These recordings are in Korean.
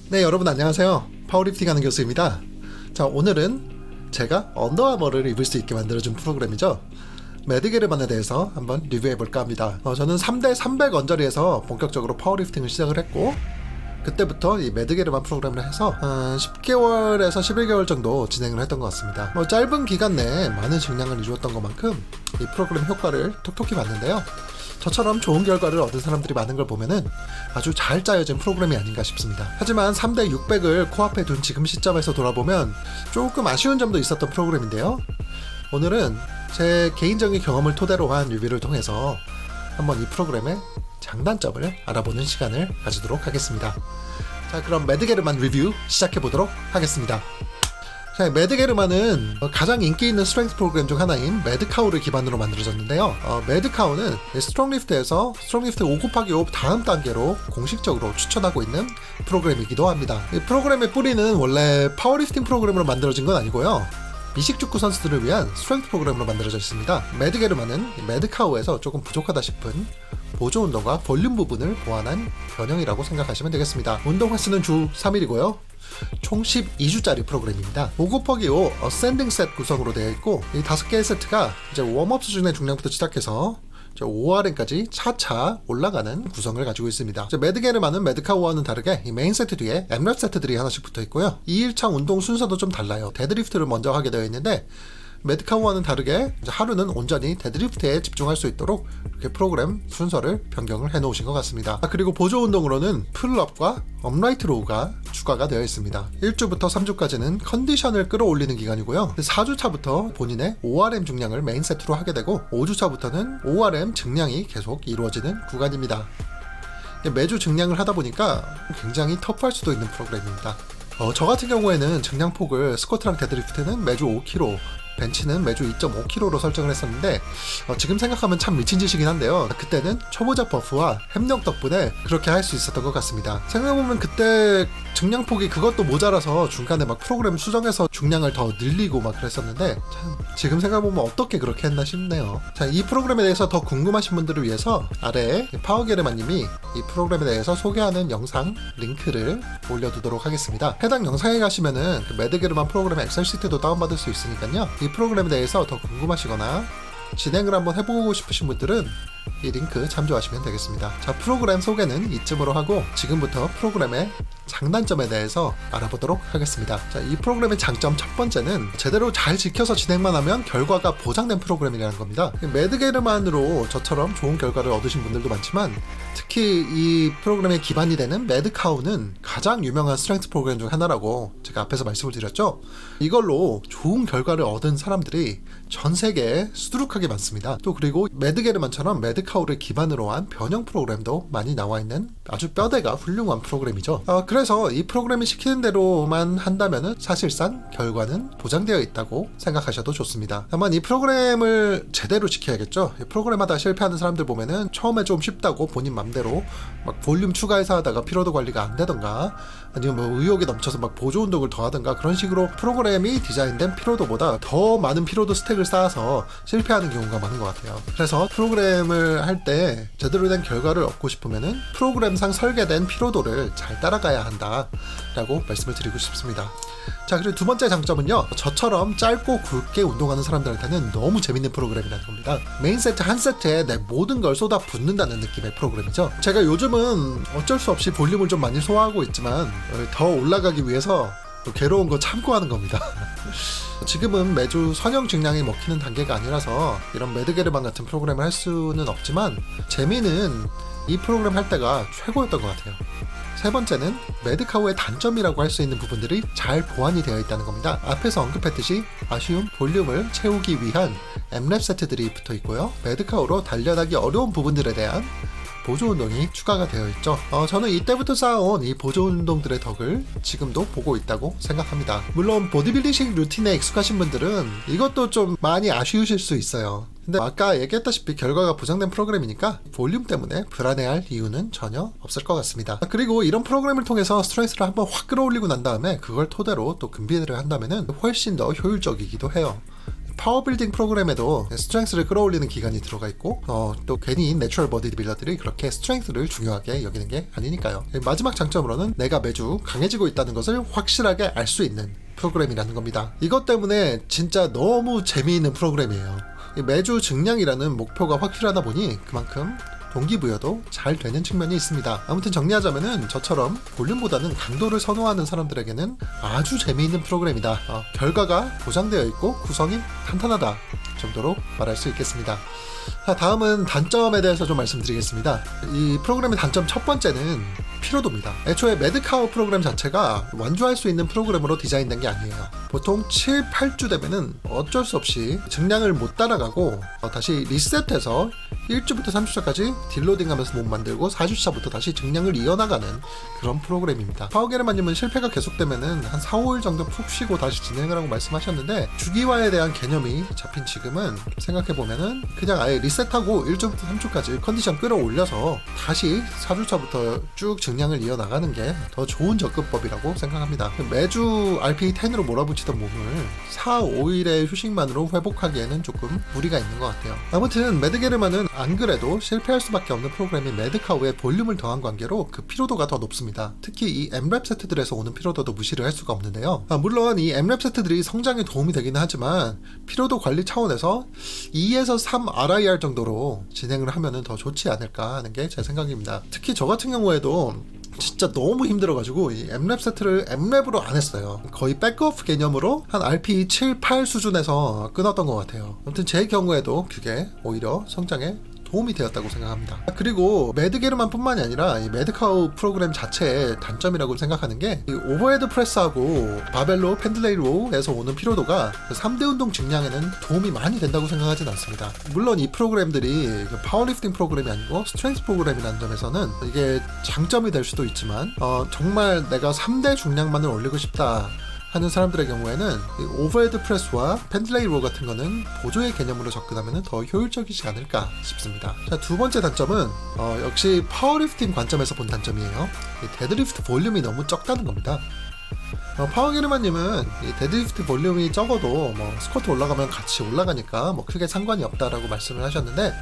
네, 여러분 안녕하세요. 파워리프팅 하는 교수입니다. 자, 오늘은 제가 언더아머를 입을 수 있게 만들어준 프로그램이죠. 매드게르만에 대해서 한번 리뷰해볼까 합니다. 저는 3대 300 언저리에서 본격적으로 파워리프팅을 시작을 했고, 그때부터 이 매드게르만 프로그램을 해서 한 10개월에서 11개월 정도 진행을 했던 것 같습니다. 짧은 기간 내에 많은 증량을 이루었던 것만큼 이 프로그램 효과를 톡톡히 봤는데요. 저처럼 좋은 결과를 얻은 사람들이 많은 걸 보면은 아주 잘 짜여진 프로그램이 아닌가 싶습니다. 하지만 3대 600을 코앞에 둔 지금 시점에서 돌아보면 조금 아쉬운 점도 있었던 프로그램인데요. 오늘은 제 개인적인 경험을 토대로 한 리뷰를 통해서 한번 이 프로그램의 장단점을 알아보는 시간을 가지도록 하겠습니다. 자, 그럼 매드게르만 리뷰 시작해보도록 하겠습니다. 자, 매드게르만은 가장 인기 있는 스트렝스 프로그램 중 하나인 매드카우를 기반으로 만들어졌는데요. 매드카우는 스트롱리프트에서 스트롱리프트 5곱하기5 다음 단계로 공식적으로 추천하고 있는 프로그램이기도 합니다. 이 프로그램의 뿌리는 원래 파워리프팅 프로그램으로 만들어진 건 아니고요. 미식축구 선수들을 위한 스트렝스 프로그램으로 만들어져 있습니다. 매드게르만은 매드카우에서 조금 부족하다 싶은 보조 운동과 볼륨 부분을 보완한 변형이라고 생각하시면 되겠습니다. 운동 횟수는 주 3일이고요. 총 12주짜리 프로그램입니다. 5곱하기5 어센딩 셋 구성으로 되어 있고, 이 5개의 세트가 이제 웜업 수준의 중량부터 시작해서 5RM까지 차차 올라가는 구성을 가지고 있습니다. 매드게르만은 매드카우와는 다르게 이 메인 세트 뒤에 엠랩 세트들이 하나씩 붙어 있고요. 2일차 운동 순서도 좀 달라요. 데드리프트를 먼저 하게 되어 있는데, 매드카우와는 다르게 하루는 온전히 데드리프트에 집중할 수 있도록 이렇게 프로그램 순서를 변경을 해 놓으신 것 같습니다. 그리고 보조 운동으로는 풀업과 업라이트 로우가 추가가 되어 있습니다. 1주부터 3주까지는 컨디션을 끌어올리는 기간이고요. 4주차부터 본인의 ORM 중량을 메인 세트로 하게 되고, 5주차부터는 ORM 증량이 계속 이루어지는 구간입니다. 매주 증량을 하다 보니까 굉장히 터프할 수도 있는 프로그램입니다. 저 같은 경우에는 증량폭을 스쿼트랑 데드리프트는 매주 5kg, 벤치는 매주 2.5kg로 설정을 했었는데, 지금 생각하면 참 미친 짓이긴 한데요. 그때는 초보자 버프와 협력 덕분에 그렇게 할 수 있었던 것 같습니다. 생각해보면 그때 증량폭이 그것도 모자라서 중간에 막 프로그램 수정해서 중량을 더 늘리고 막 그랬었는데, 참 지금 생각해보면 어떻게 그렇게 했나 싶네요. 자, 이 프로그램에 대해서 더 궁금하신 분들을 위해서 아래에 파워게르만님이 이 프로그램에 대해서 소개하는 영상 링크를 올려두도록 하겠습니다. 해당 영상에 가시면은 그 매드게르만 프로그램 엑셀 시트도 다운받을 수 있으니까요. 이 프로그램에 대해서 더 궁금하시거나 진행을 한번 해보고 싶으신 분들은 이 링크 참조하시면 되겠습니다. 자, 프로그램 소개는 이쯤으로 하고 지금부터 프로그램의 장단점에 대해서 알아보도록 하겠습니다. 자, 이 프로그램의 장점 첫 번째는 제대로 잘 지켜서 진행만 하면 결과가 보장된 프로그램이라는 겁니다. 매드게르만으로 저처럼 좋은 결과를 얻으신 분들도 많지만, 특히 이 프로그램의 기반이 되는 매드카우는 가장 유명한 스트렝스 프로그램 중 하나라고 제가 앞에서 말씀을 드렸죠. 이걸로 좋은 결과를 얻은 사람들이 전 세계에 수두룩하게 많습니다. 또 그리고 매드게르만처럼 매드카우를 기반으로 한 변형 프로그램도 많이 나와 있는 아주 뼈대가 훌륭한 프로그램이죠. 그래서 이 프로그램이 시키는 대로만 한다면은 사실상 결과는 보장되어 있다고 생각하셔도 좋습니다. 다만 이 프로그램을 제대로 지켜야겠죠. 이 프로그램 하다 실패하는 사람들 보면은 처음에 좀 쉽다고 본인 맘대로 막 볼륨 추가해서 하다가 피로도 관리가 안 되던가, 아니면 뭐 의욕이 넘쳐서 막 보조 운동을 더 하던가, 그런 식으로 프로그램이 디자인된 피로도보다 더 많은 피로도 스택을 쌓아서 실패하는 경우가 많은 것 같아요. 그래서 프로그램을 할 때 제대로 된 결과를 얻고 싶으면은 프로그램상 설계된 피로도를 잘 따라가야 한다 라고 말씀을 드리고 싶습니다. 자, 그리고 두 번째 장점은요, 저처럼 짧고 굵게 운동하는 사람들한테는 너무 재밌는 프로그램이라는 겁니다. 메인 세트 한 세트에 내 모든 걸 쏟아 붓는다는 느낌의 프로그램이죠. 제가 요즘은 어쩔 수 없이 볼륨을 좀 많이 소화하고 있지만, 더 올라가기 위해서 괴로운 거 참고 하는 겁니다. 지금은 매주 선형 증량이 먹히는 단계가 아니라서 이런 매드게르만 같은 프로그램을 할 수는 없지만, 재미는 이 프로그램 할 때가 최고였던 것 같아요. 세 번째는 매드카우의 단점이라고 할 수 있는 부분들이 잘 보완이 되어 있다는 겁니다. 앞에서 언급했듯이 아쉬운 볼륨을 채우기 위한 엠랩 세트들이 붙어 있고요. 매드카우로 단련하기 어려운 부분들에 대한 보조 운동이 추가가 되어 있죠. 저는 이때부터 쌓아온 이 보조 운동들의 덕을 지금도 보고 있다고 생각합니다. 물론 보디빌딩식 루틴에 익숙하신 분들은 이것도 좀 많이 아쉬우실 수 있어요. 근데 아까 얘기했다시피 결과가 보장된 프로그램이니까 볼륨 때문에 불안해할 이유는 전혀 없을 것 같습니다. 그리고 이런 프로그램을 통해서 스트레스를 한번 확 끌어올리고 난 다음에 그걸 토대로 또 금비를 한다면은 훨씬 더 효율적이기도 해요. 파워빌딩 프로그램에도 스트렝스를 끌어올리는 기간이 들어가 있고 또 괜히 내추럴 버디빌더들이 그렇게 스트렝스를 중요하게 여기는 게 아니니까요. 마지막 장점으로는 내가 매주 강해지고 있다는 것을 확실하게 알 수 있는 프로그램이라는 겁니다. 이것 때문에 진짜 너무 재미있는 프로그램이에요. 매주 증량이라는 목표가 확실하다 보니 그만큼 동기부여도 잘 되는 측면이 있습니다. 아무튼 정리하자면은 저처럼 볼륨보다는 강도를 선호하는 사람들에게는 아주 재미있는 프로그램이다. 결과가 보장되어 있고 구성이 탄탄하다 정도로 말할 수 있겠습니다. 다음은 단점에 대해서 좀 말씀드리겠습니다. 이 프로그램의 단점 첫 번째는 피로도입니다. 애초에 매드카우 프로그램 자체가 완주할 수 있는 프로그램으로 디자인된 게 아니에요. 보통 7, 8주 되면은 어쩔 수 없이 증량을 못 따라가고 다시 리셋해서 1주부터 3주차까지 딜로딩하면서 못 만들고 4주차부터 다시 증량을 이어나가는 그런 프로그램입니다. 파워게르만님은 실패가 계속되면은 한 4, 5일 정도 푹 쉬고 다시 진행을 하고 말씀하셨는데 주기화에 대한 개념이 잡힌 지금은 생각해보면은 그냥 아예 리셋하고 1주부터 3주까지 컨디션 끌어올려서 다시 4주차부터 쭉 증량을 이어나가는 게 더 좋은 접근법이라고 생각합니다. 매주 RPE10으로 몰아붙이던 몸을 4, 5일의 휴식만으로 회복하기에는 조금 무리가 있는 것 같아요. 아무튼 매드게르만은 안 그래도 실패할 수밖에 없는 프로그램인 매드카우에 볼륨을 더한 관계로 그 피로도가 더 높습니다. 특히 이 M랩 세트들에서 오는 피로도도 무시를 할 수가 없는데요. 물론 이 M랩 세트들이 성장에 도움이 되기는 하지만 피로도 관리 차원에서 2에서 3 RIR 정도로 진행을 하면 더 좋지 않을까 하는 게 제 생각입니다. 특히 저 같은 경우에도 진짜 너무 힘들어가지고 이 M랩 세트를 M랩으로 안 했어요. 거의 백오프 개념으로 한 RPE 7, 8 수준에서 끊었던 것 같아요. 아무튼 제 경우에도 그게 오히려 성장에 도움이 되었다고 생각합니다. 그리고 매드게르만 뿐만이 아니라 이 매드카우 프로그램 자체의 단점이라고 생각하는 게 이 오버헤드 프레스하고 바벨로 펜들레이 로우에서 오는 피로도가 3대 운동 증량에는 도움이 많이 된다고 생각하진 않습니다. 물론 이 프로그램들이 파워리프팅 프로그램이 아니고 스트렝스 프로그램이라는 점에서는 이게 장점이 될 수도 있지만 정말 내가 3대 중량만을 올리고 싶다 하는 사람들의 경우에는 이 오버헤드 프레스와 펜들레이 로우 같은 거는 보조의 개념으로 접근하면 더 효율적이지 않을까 싶습니다. 자, 두 번째 단점은 역시 파워리프팅 관점에서 본 단점이에요. 이 데드리프트 볼륨이 너무 적다는 겁니다. 파워게르만님은 이 데드리프트 볼륨이 적어도 스쿼트 올라가면 같이 올라가니까 크게 상관이 없다라고 말씀을 하셨는데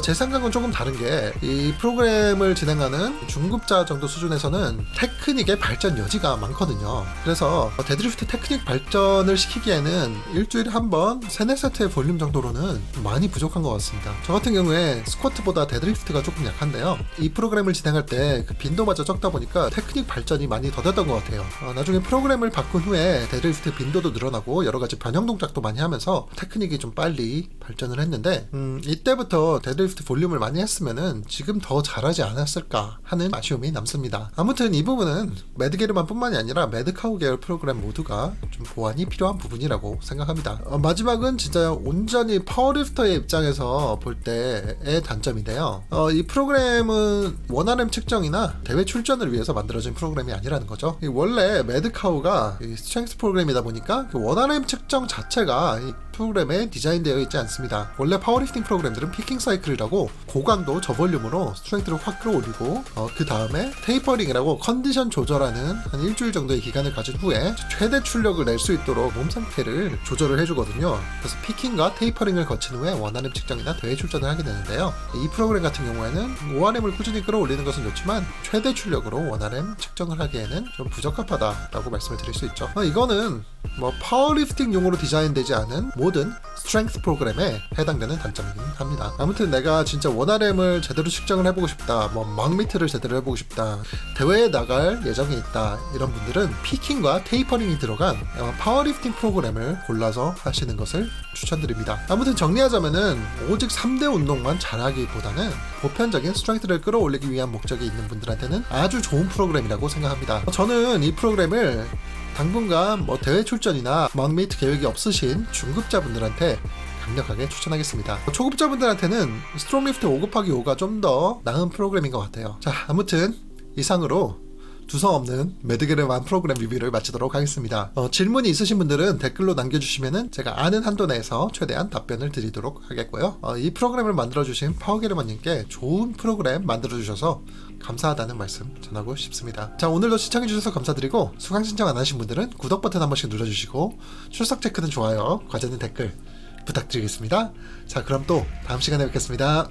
제 생각은 조금 다른 게 이 프로그램을 진행하는 중급자 정도 수준에서는 테크닉의 발전 여지가 많거든요. 그래서 데드리프트 테크닉 발전을 시키기에는 일주일에 한 번 3, 4세트의 볼륨 정도로는 많이 부족한 것 같습니다. 저 같은 경우에 스쿼트보다 데드리프트가 조금 약한데요. 이 프로그램을 진행할 때 그 빈도마저 적다 보니까 테크닉 발전이 많이 더뎠던 것 같아요. 나중에 프로그램을 바꾼 후에 데드리프트 빈도도 늘어나고 여러가지 변형 동작도 많이 하면서 테크닉이 좀 빨리 발전을 했는데 이때부터 데드리프트 볼륨을 많이 했으면은 지금 더 잘하지 않았을까 하는 아쉬움이 남습니다. 아무튼 이 부분은 매드게르만 뿐만이 아니라 매드카우 계열 프로그램 모두가 좀 보완이 필요한 부분이라고 생각합니다. 마지막은 진짜 온전히 파워리프터의 입장에서 볼 때의 단점인데요. 이 프로그램은 원RM 측정이나 대회 출전을 위해서 만들어진 프로그램이 아니라는 거죠. 원래 매드카우가 스트렝스 프로그램이다 보니까 그 원RM 측정 자체가 이 프로그램에 디자인되어 있지 않습니다. 원래 파워리프팅 프로그램들은 피킹 사이클이라고 고강도 저볼륨으로 스트렝스를 확 끌어올리고 그 다음에 테이퍼링이라고 컨디션 조절하는 한 일주일 정도의 기간을 가진 후에 최대 출력을 낼 수 있도록 몸 상태를 조절을 해주거든요. 그래서 피킹과 테이퍼링을 거친 후에 원RM 측정이나 대회 출전을 하게 되는데요. 이 프로그램 같은 경우에는 ORM을 꾸준히 끌어올리는 것은 좋지만 최대 출력으로 원RM 측정을 하기에는 좀 부적합하다라고 말씀을 드릴 수 있죠. 이거는 파워리프팅 용으로 디자인되지 않은 모든 스트렝스 프로그램에 해당되는 단점이긴 합니다. 아무튼 내가 진짜 원RM을 제대로 측정을 해보고 싶다, 막미트를 제대로 해보고 싶다, 대회에 나갈 예정이 있다, 이런 분들은 피킹과 테이퍼링이 들어간 파워리프팅 프로그램을 골라서 하시는 것을 추천드립니다. 아무튼 정리하자면은 오직 3대 운동만 잘하기보다는 보편적인 스트렝스를 끌어올리기 위한 목적이 있는 분들한테는 아주 좋은 프로그램이라고 생각합니다. 저는 이 프로그램을 당분간 대회 출전이나 막미트 계획이 없으신 중급자분들한테 강력하게 추천하겠습니다. 초급자분들한테는 스트롱리프트 5곱하기 5가 좀 더 나은 프로그램인 것 같아요. 자, 아무튼 이상으로 두성 없는 매드게르만 프로그램 리뷰를 마치도록 하겠습니다. 질문이 있으신 분들은 댓글로 남겨주시면은 제가 아는 한도 내에서 최대한 답변을 드리도록 하겠고요. 이 프로그램을 만들어주신 파워게르만님께 좋은 프로그램 만들어주셔서 감사하다는 말씀 전하고 싶습니다. 자, 오늘도 시청해주셔서 감사드리고 수강 신청 안 하신 분들은 구독 버튼 한 번씩 눌러주시고 출석 체크는 좋아요, 과제는 댓글 부탁드리겠습니다. 자, 그럼 또 다음 시간에 뵙겠습니다.